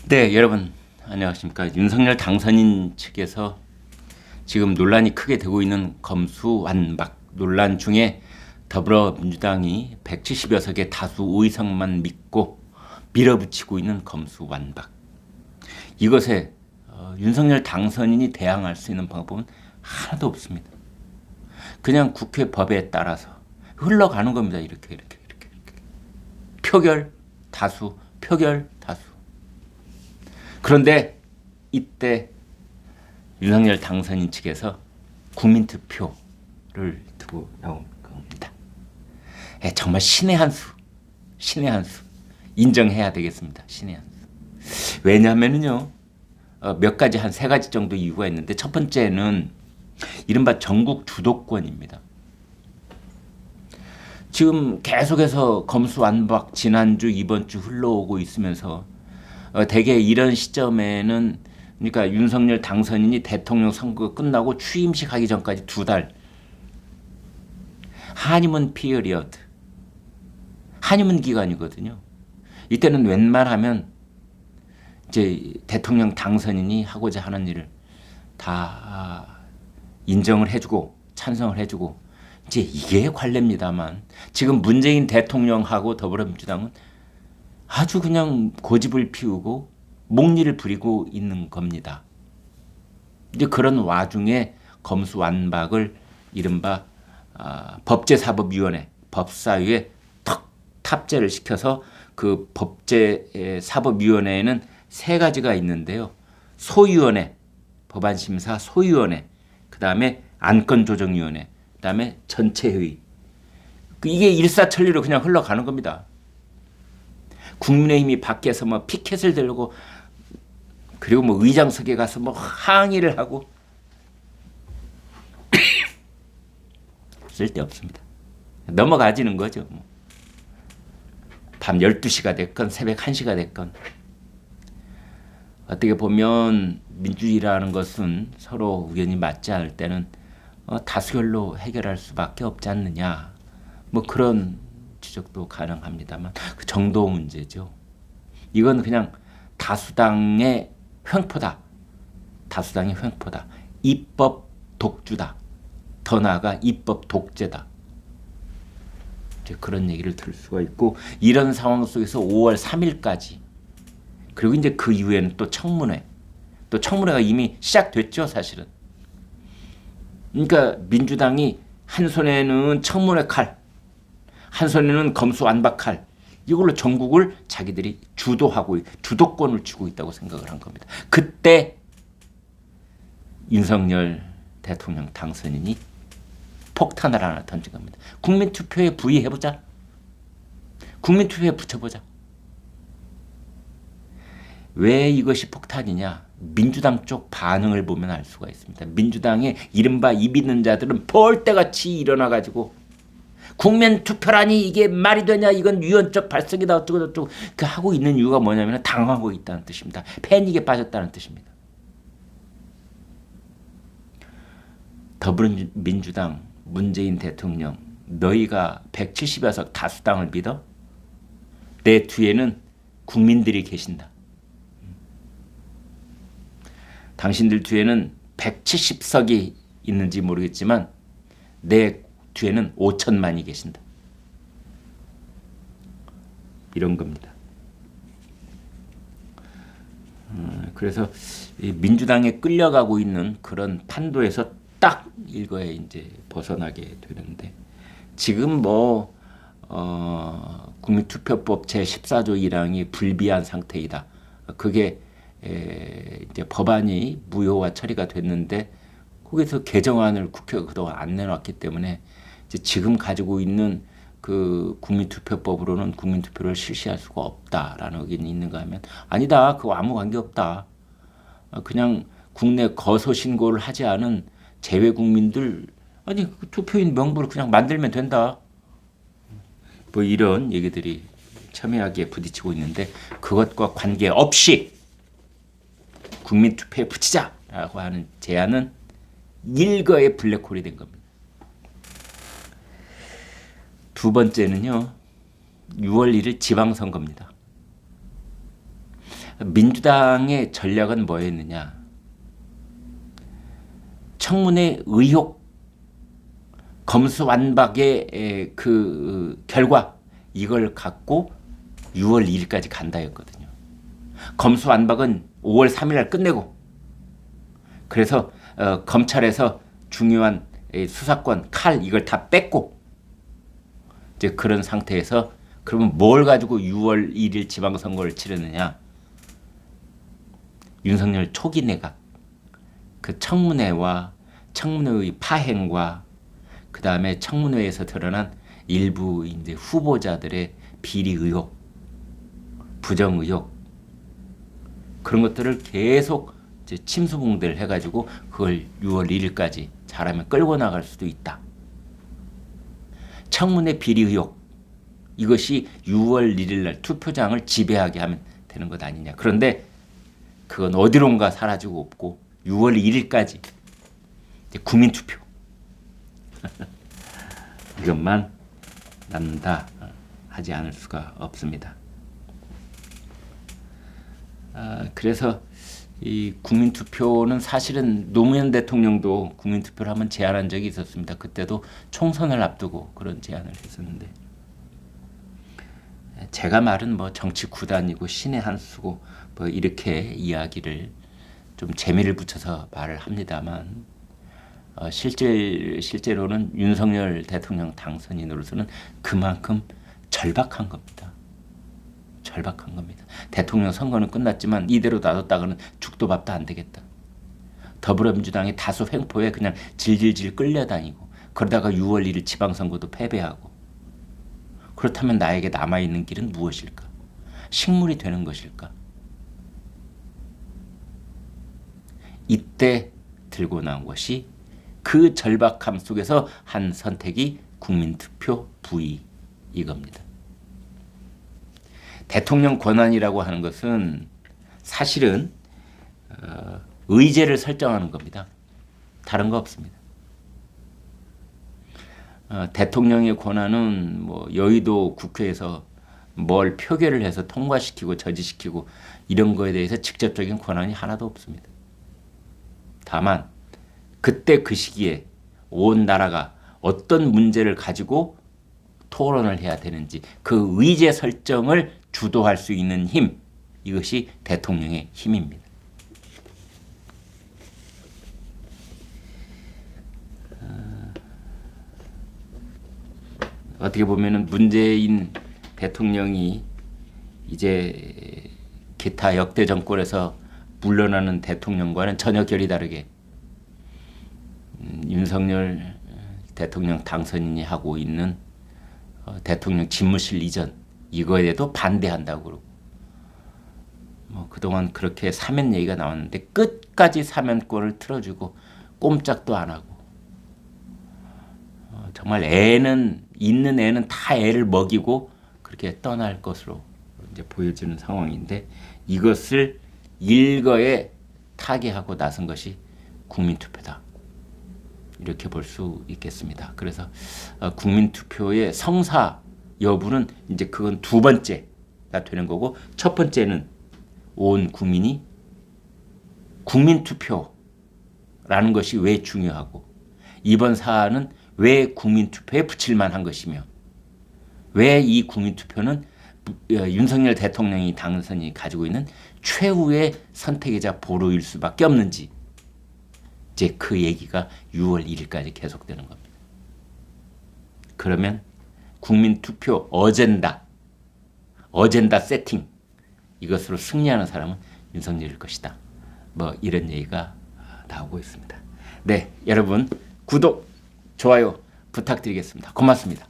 네, 여러분 안녕하십니까. 윤석열 당선인 측에서 지금 논란이 크게 되고 있는 검수완박 논란 중에 더불어민주당이 170여 석의 다수 우의석만 믿고 밀어붙이고 있는 검수완박. 이것에 윤석열 당선인이 대항할 수 있는 방법은 하나도 없습니다. 그냥 국회 법에 따라서 흘러가는 겁니다. 이렇게. 표결 다수, 표결 다수. 그런데 이때 윤석열 당선인 측에서 국민투표를 두고 나온 겁니다. 정말 신의 한 수, 인정해야 되겠습니다. 신의 한 수. 왜냐하면요, 몇 가지 한 세 가지 정도 이유가 있는데, 첫 번째는 이른바 전국 주도권입니다. 지금 계속해서 검수완박 지난주 이번 주 흘러오고 있으면서 대개 이런 시점에는, 그러니까 윤석열 당선인이 대통령 선거 끝나고 취임식 하기 전까지 2달, 한임은 피어리어드, 한임은 기간이거든요. 이때는 웬만하면 이제 대통령 당선인이 하고자 하는 일을 다 인정을 해주고 찬성을 해주고, 이제 이게 관례입니다만, 지금 문재인 대통령하고 더불어민주당은 아주 그냥 고집을 피우고 목리를 부리고 있는 겁니다. 이제 그런 와중에 검수완박을 이른바 법제사법위원회, 법사위에 턱 탑재를 시켜서, 그 법제사법위원회에는 3가지가 있는데요. 소위원회, 법안심사 소위원회, 그 다음에 안건조정위원회, 그 다음에 전체회의. 이게 일사천리로 그냥 흘러가는 겁니다. 국민의힘이 밖에서 뭐 피켓을 들고, 그리고 뭐 의장석에 가서 뭐 항의를 하고 쓸데없습니다. 넘어가지는 거죠. 밤 12시가 됐건 새벽 1시가 됐건. 어떻게 보면 민주주의라는 것은 서로 의견이 맞지 않을 때는 다수결로 해결할 수밖에 없지 않느냐, 뭐 그런 지적도 가능합니다만, 그 정도 문제죠. 이건 그냥 다수당의 횡포다. 다수당의 횡포다. 입법 독주다. 더 나아가 입법 독재다. 이제 그런 얘기를 들을 수가 있고, 이런 상황 속에서 5월 3일까지, 그리고 이제 그 이후에는 또 청문회, 또 청문회가 이미 시작됐죠, 사실은. 그러니까 민주당이 한 손에는 청문회 칼, 한 손에는 검수완박 칼, 이걸로 전국을 자기들이 주도하고 주도권을 쥐고 있다고 생각을 한 겁니다. 그때 윤석열 대통령 당선인이 폭탄을 하나 던진 겁니다. 국민투표에 부의해보자. 국민투표에 붙여보자. 왜 이것이 폭탄이냐? 민주당 쪽 반응을 보면 알 수가 있습니다. 민주당의 이른바 입 있는 자들은 벌떼같이 일어나가지고, 국민 투표라니 이게 말이 되냐, 이건 유연적 발성이다, 어쩌고저쩌고 그 하고 있는 이유가 뭐냐면 당하고 있다는 뜻입니다. 패닉에 빠졌다는 뜻입니다. 더불어민주당 문재인 대통령, 너희가 170여석 다수당을 믿어? 내 뒤에는 국민들이 계신다. 당신들 뒤에는 170석이 있는지 모르겠지만 내 뒤에는 5천만이 계신다. 이런 겁니다. 그래서 민주당에 끌려가고 있는 그런 판도에서 딱 이거에 이제 벗어나게 되는데, 지금 뭐 국민투표법 제14조 1항이 불비한 상태이다. 그게 이제 법안이 무효화 처리가 됐는데, 거기서 개정안을 국회가 그동안 안 내놨기 때문에 이제 지금 가지고 있는 그 국민투표법으로는 국민투표를 실시할 수가 없다라는 의견이 있는가 하면, 아니다, 그거 아무 관계 없다. 그냥 국내 거소 신고를 하지 않은 재외 국민들, 아니 그 투표인 명부를 그냥 만들면 된다. 뭐 이런 얘기들이 첨예하게 부딪히고 있는데, 그것과 관계없이 국민투표에 붙이자라고 하는 제안은 일거의 블랙홀이 된 겁니다. 두 번째는요, 6월 1일 지방선거입니다. 민주당의 전략은 뭐였느냐? 청문회 의혹, 검수완박의 그 결과 이걸 갖고 6월 2일까지 간다였거든요. 검수완박은 5월 3일 날 끝내고, 그래서 검찰에서 중요한 수사권, 칼 이걸 다 뺐고, 이제 그런 상태에서 그러면 뭘 가지고 6월 1일 지방선거를 치르느냐? 윤석열 초기 내각, 그 청문회와 청문회의 파행과 그 다음에 청문회에서 드러난 일부 이제 후보자들의 비리 의혹, 부정 의혹, 그런 것들을 계속 이제 침수봉대를 해가지고 그걸 6월 1일까지 잘하면 끌고 나갈 수도 있다. 청문회 비리 의혹, 이것이 6월 1일 날 투표장을 지배하게 하면 되는 것 아니냐. 그런데 그건 어디론가 사라지고 없고 6월 1일까지 국민투표 이것만 남는다 하지 않을 수가 없습니다. 그래서 이 국민투표는 사실은 노무현 대통령도 국민투표를 한번 제안한 적이 있었습니다. 그때도 총선을 앞두고 그런 제안을 했었는데, 제가 말은 뭐 정치 구단이고 신의 한 수고 뭐 이렇게 이야기를 좀 재미를 붙여서 말을 합니다만, 실제로는 윤석열 대통령 당선인으로서는 그만큼 절박한 겁니다. 절박한 겁니다. 대통령 선거는 끝났지만 이대로 놔뒀다가는 죽도 밥도 안 되겠다. 더불어민주당이 다수 횡포에 그냥 질질질 끌려다니고, 그러다가 6월 1일 지방선거도 패배하고, 그렇다면 나에게 남아있는 길은 무엇일까? 식물이 되는 것일까? 이때 들고 나온 것이 그 절박함 속에서 한 선택이 국민투표 부의 이겁니다. 대통령 권한이라고 하는 것은 사실은 의제를 설정하는 겁니다. 다른 거 없습니다. 대통령의 권한은 뭐 여의도 국회에서 뭘 표결을 해서 통과시키고 저지시키고 이런 거에 대해서 직접적인 권한이 하나도 없습니다. 다만 그때 그 시기에 온 나라가 어떤 문제를 가지고 토론을 해야 되는지 그 의제 설정을 주도할 수 있는 힘, 이것이 대통령의 힘입니다. 어떻게 보면은 문재인 대통령이 이제 기타 역대 정권에서 물러나는 대통령과는 전혀 결이 다르게 윤석열 대통령 당선인이 하고 있는 대통령 집무실 이전, 이거에 대해도 반대한다고 그러고, 뭐 그동안 그렇게 사면 얘기가 나왔는데 끝까지 사면권을 틀어주고 꼼짝도 안 하고, 정말 있는 애는 다 애를 먹이고 그렇게 떠날 것으로 이제 보여지는 상황인데, 이것을 일거에 타개하고 나선 것이 국민투표다, 이렇게 볼 수 있겠습니다. 그래서 국민투표의 성사 여부는 이제 그건 두 번째가 되는 거고, 첫 번째는 온 국민이 국민투표라는 것이 왜 중요하고, 이번 사안은 왜 국민투표에 붙일만 한 것이며, 왜 이 국민투표는 윤석열 대통령이 당선이 가지고 있는 최후의 선택이자 보루일 수밖에 없는지, 이제 그 얘기가 6월 1일까지 계속되는 겁니다. 그러면 국민투표 어젠다 세팅, 이것으로 승리하는 사람은 윤석열일 것이다. 뭐 이런 얘기가 나오고 있습니다. 네, 여러분 구독, 좋아요 부탁드리겠습니다. 고맙습니다.